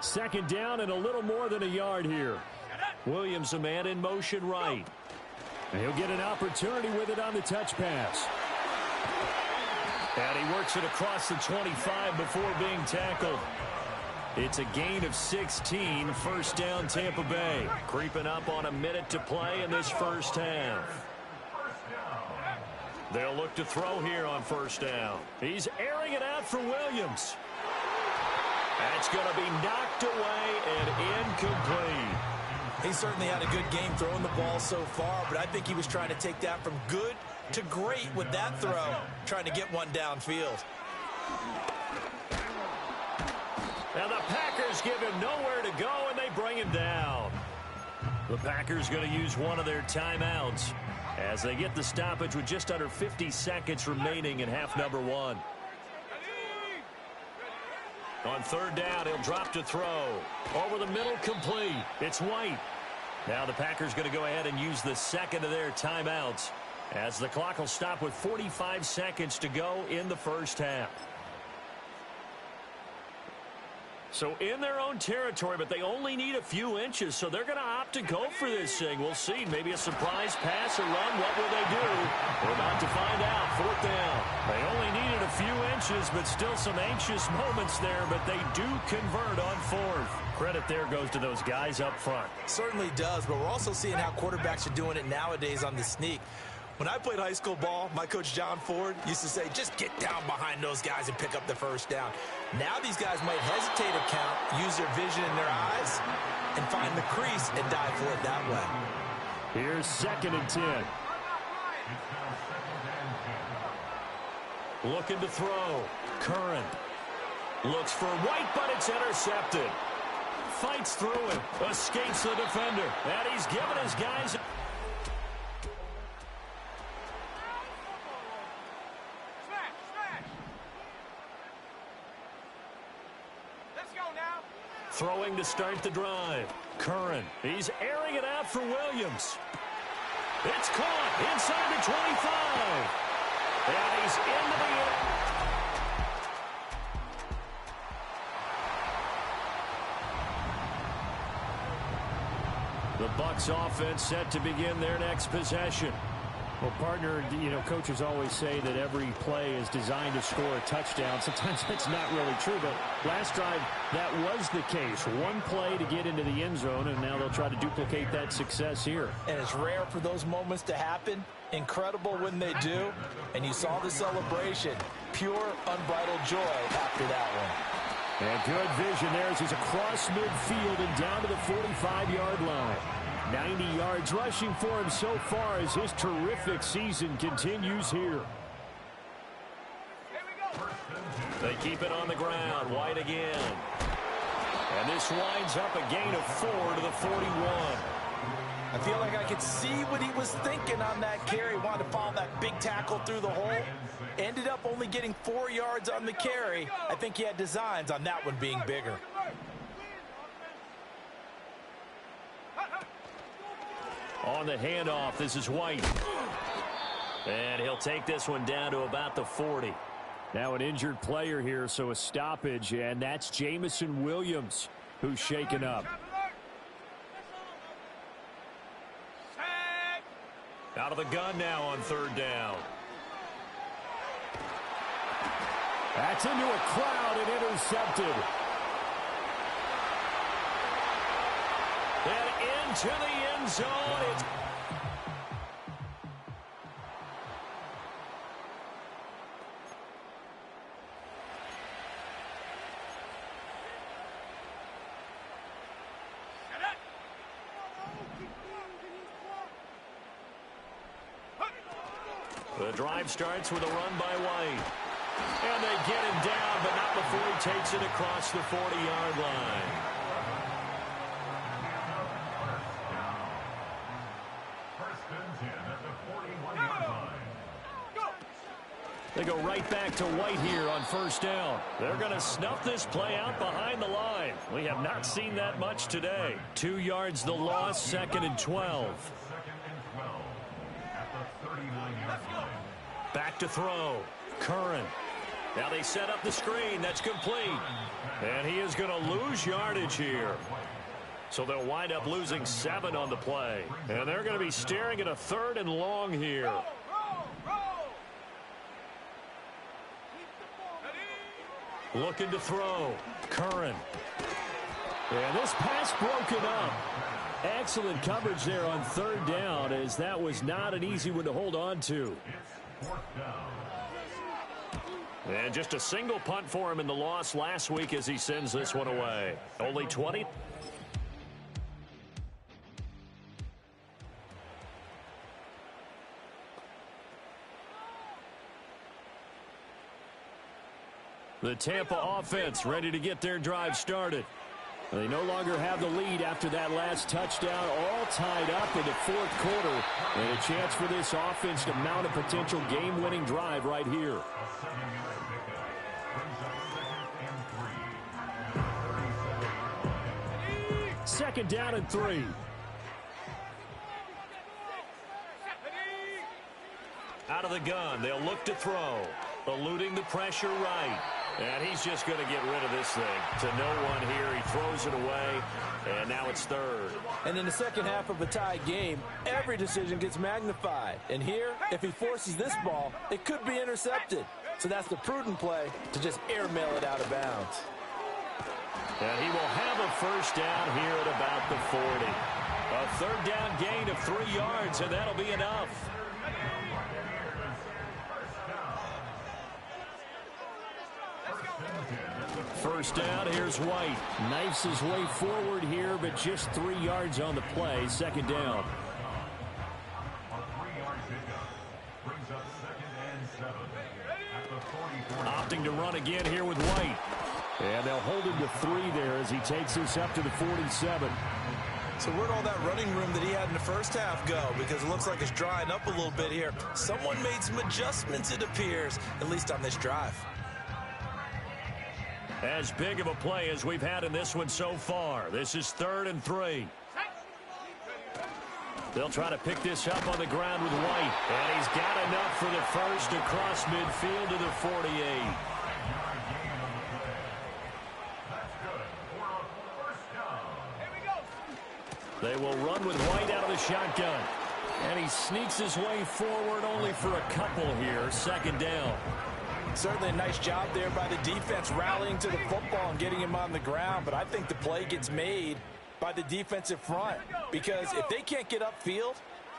Second down and a little more than a yard here. Williams, a man in motion right. And he'll get an opportunity with it on the touch pass. And he works it across the 25 before being tackled. It's a gain of 16, first down Tampa Bay. Creeping up on a minute to play in this first half. They'll look to throw here on first down. He's airing it out for Williams. That's going to be knocked away and incomplete. He certainly had a good game throwing the ball so far, but I think he was trying to take that from good to great with that throw, trying to get one downfield. Now the Packers give him nowhere to go, and they bring him down. The Packers going to use one of their timeouts as they get the stoppage with just under 50 seconds remaining in half number one. On third down, he'll drop to throw. Over the middle, complete. It's White. Now the Packers going to go ahead and use the second of their timeouts as the clock will stop with 45 seconds to go in the first half. So in their own territory, but they only need a few inches, so they're going to opt to go for this thing. We'll see. Maybe a surprise pass or run. What will they do? We're about to find out. Fourth down. They only needed a few inches, but still some anxious moments there, but they do convert on fourth. Credit there goes to those guys up front. Certainly does, but we're also seeing how quarterbacks are doing it nowadays on the sneak. When I played high school ball, my coach John Ford used to say, just get down behind those guys and pick up the first down. Now these guys might hesitate to count, use their vision in their eyes, and find the crease and dive for it that way. Here's 2nd and 10. Looking to throw. Curran looks for White, but it's intercepted. Fights through it. Escapes the defender. And he's given his guys... Throwing to start the drive. Curran. He's airing it out for Williams. It's caught inside the 25. And he's into the end. The Bucs offense set to begin their next possession. Well, partner, you know, coaches always say that every play is designed to score a touchdown. Sometimes that's not really true, but last drive, that was the case. One play to get into the end zone, and now they'll try to duplicate that success here. And it's rare for those moments to happen. Incredible when they do. And you saw the celebration. Pure, unbridled joy after that one. And good vision there as he's across midfield and down to the 45-yard line. 90 yards rushing for him so far as his terrific season continues here. They keep it on the ground. White again. And this winds up a gain of 4 to the 41. I feel like I could see what he was thinking on that carry. Wanted to follow that big tackle through the hole. Ended up only getting 4 yards on the carry. I think he had designs on that one being bigger. On the handoff, this is White. And he'll take this one down to about the 40. Now an injured player here, so a stoppage, and that's Jameson Williams, who's shaken up. Out of the gun now on third down. That's into a crowd and intercepted. And into the end zone. The drive starts with a run by White. And they get him down, but not before he takes it across the 40-yard line. They go right back to White here on first down. They're going to snuff this play out behind the line. We have not seen that much today. 2 yards the loss, 2nd and 12. Back to throw. Curran. Now they set up the screen. That's complete. And he is going to lose yardage here. So they'll wind up losing 7 on the play. And they're going to be staring at a 3rd and long here. Looking to throw. Curran. And this pass broken up. Excellent coverage there on 3rd down, as that was not an easy one to hold on to. And just a single punt for him in the loss last week as he sends this one away. Only 20. The Tampa offense ready to get their drive started. They no longer have the lead after that last touchdown, all tied up in the 4th quarter. And a chance for this offense to mount a potential game-winning drive right here. Second down and 3. Out of the gun, they'll look to throw. Eluding the pressure right. And he's just going to get rid of this thing to no one here. He throws it away, and now it's 3rd. And in the second half of a tied game, every decision gets magnified. And here, if he forces this ball, it could be intercepted. So that's the prudent play to just airmail it out of bounds. And he will have a first down here at about the 40. A 3rd down gain of 3 yards, and that'll be enough. First down, here's White. Knifes his way forward here, but just 3 yards on the play. 2nd down. Opting to run again here with White. And they'll hold him to 3 there as he takes this up to the 47. So where'd all that running room that he had in the first half go? Because it looks like it's drying up a little bit here. Someone made some adjustments, it appears, at least on this drive. As big of a play as we've had in this one so far. This is 3rd and 3. They'll try to pick this up on the ground with White. And he's got enough for the first across midfield to the 48. They will run with White out of the shotgun. And he sneaks his way forward only for a couple here. 2nd down. Certainly a nice job there by the defense rallying to the football and getting him on the ground. But I think the play gets made by the defensive front. Because if they can't get upfield,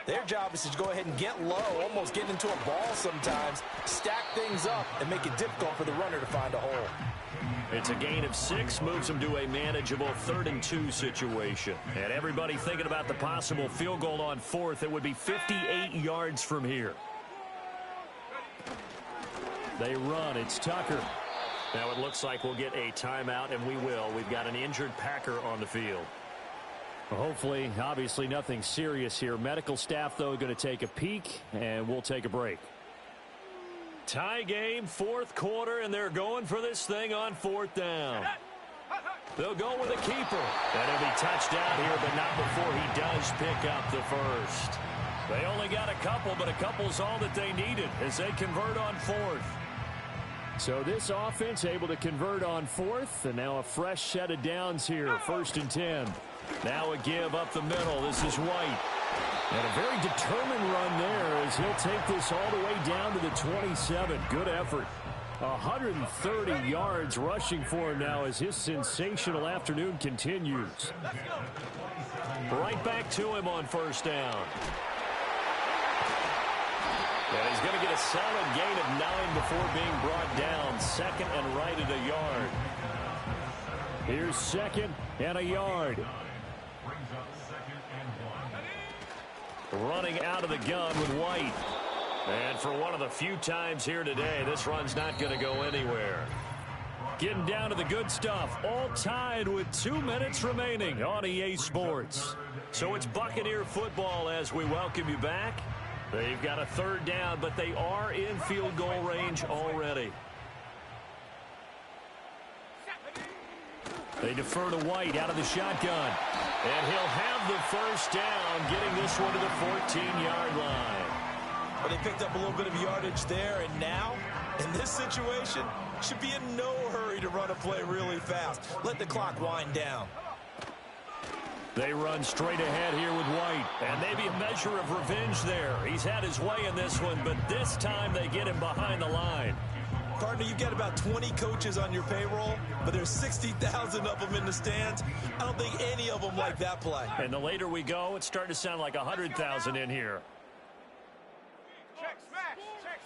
their job is to go ahead and get low, almost get into a ball sometimes, stack things up, and make it difficult for the runner to find a hole. It's a gain of 6, moves them to a manageable 3rd and 2 situation. And everybody thinking about the possible field goal on 4th. It would be 58 yards from here. They run. It's Tucker. Now it looks like we'll get a timeout, and we will. We've got an injured Packer on the field. Hopefully, obviously nothing serious here. Medical staff, though, going to take a peek, and we'll take a break. Tie game, 4th quarter, and they're going for this thing on 4th down. They'll go with a keeper. And he'll be touched out here, but not before he does pick up the first. They only got a couple, but a couple's all that they needed as they convert on 4th. So this offense able to convert on 4th, and now a fresh set of downs here, 1st and 10. Now a give up the middle. This is White. And a very determined run there as he'll take this all the way down to the 27. Good effort. 130 yards rushing for him now as his sensational afternoon continues. Right back to him on 1st down. And he's going to get a solid gain of 9 before being brought down. 2nd and right at a yard. Here's 2nd and a yard. Running out of the gun with White. And for one of the few times here today, this run's not going to go anywhere. Getting down to the good stuff. All tied with 2 minutes remaining on EA Sports. So it's Buccaneer football as we welcome you back. They've got a 3rd down, but they are in field goal range already. They defer to White out of the shotgun. And he'll have the first down, getting this one to the 14-yard line. Well, they picked up a little bit of yardage there, and now In this situation, should be in no hurry to run a play really fast. Let the clock wind down. They run straight ahead here with White. And maybe a measure of revenge there. He's had his way in this one, but this time they get him behind the line. Partner, you got about 20 coaches on your payroll, but there's 60,000 of them in the stands. I don't think any of them like that play. And the later we go, it's starting to sound like 100,000 in here. Check smash! Check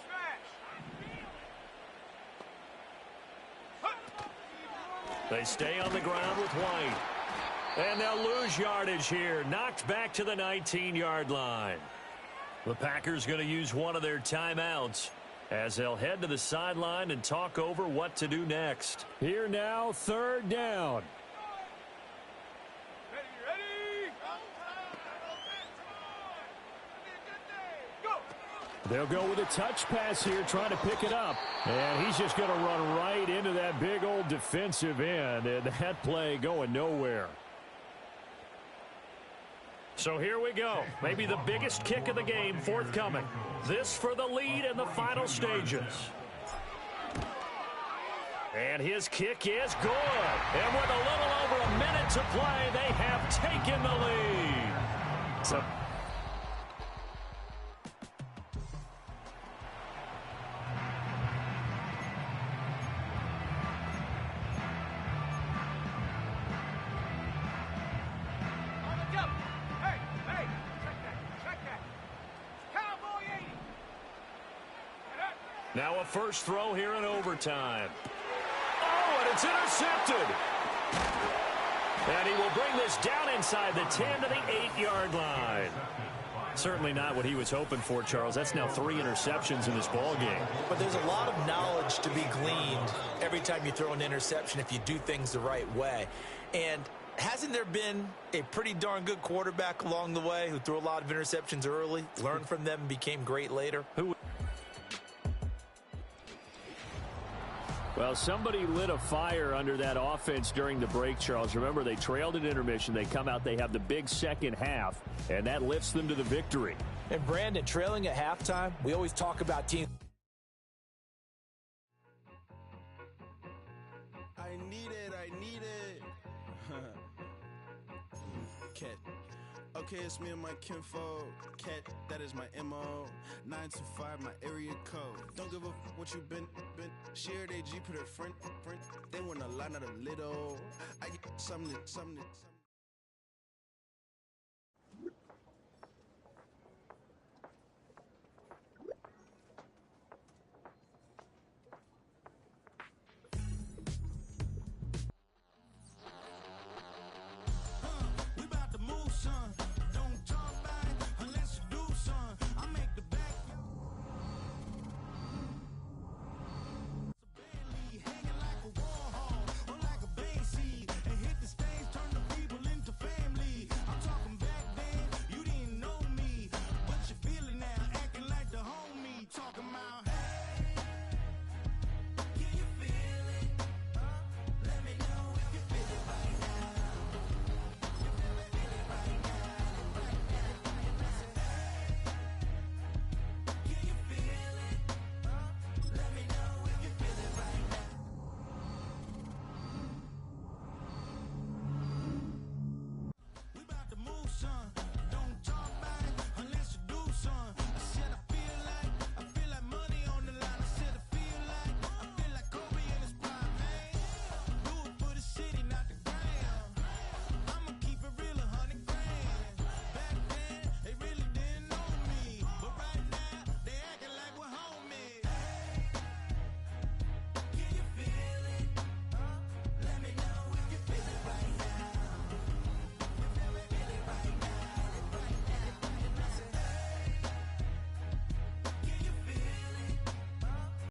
smash! They stay on the ground with White. And they'll lose yardage here. Knocked back to the 19-yard line. The Packers going to use one of their timeouts as they'll head to the sideline and talk over what to do next. Here now, third down. Ready! Go! They'll go with a touch pass here, trying to pick it up. And he's just going to run right into that big old defensive end. And that play going nowhere. So here we go. Maybe the biggest kick of the game forthcoming. This for the lead in the final stages. And his kick is good. And with a little over a minute to play, they have taken the lead. So now a first throw here in overtime. Oh, and it's intercepted. And he will bring this down inside the 10 to the 8-yard line. Certainly not what he was hoping for, Charles. That's now 3 interceptions in this ball game. But there's a lot of knowledge to be gleaned every time you throw an interception if you do things the right way. And hasn't there been a pretty darn good quarterback along the way who threw a lot of interceptions early, learned from them, and became great later? Well, somebody lit a fire under that offense during the break, Charles. Remember, they trailed at intermission. They come out, they have the big second half, and that lifts them to the victory. And, Brandon, trailing at halftime, we always talk about teams. I need it. Cat. Okay, it's me and my kinfolk. Cat, that is my MO. 925, my area code. Don't give a what you been. Share they G, put her front. They want a lot, not a little. I get something.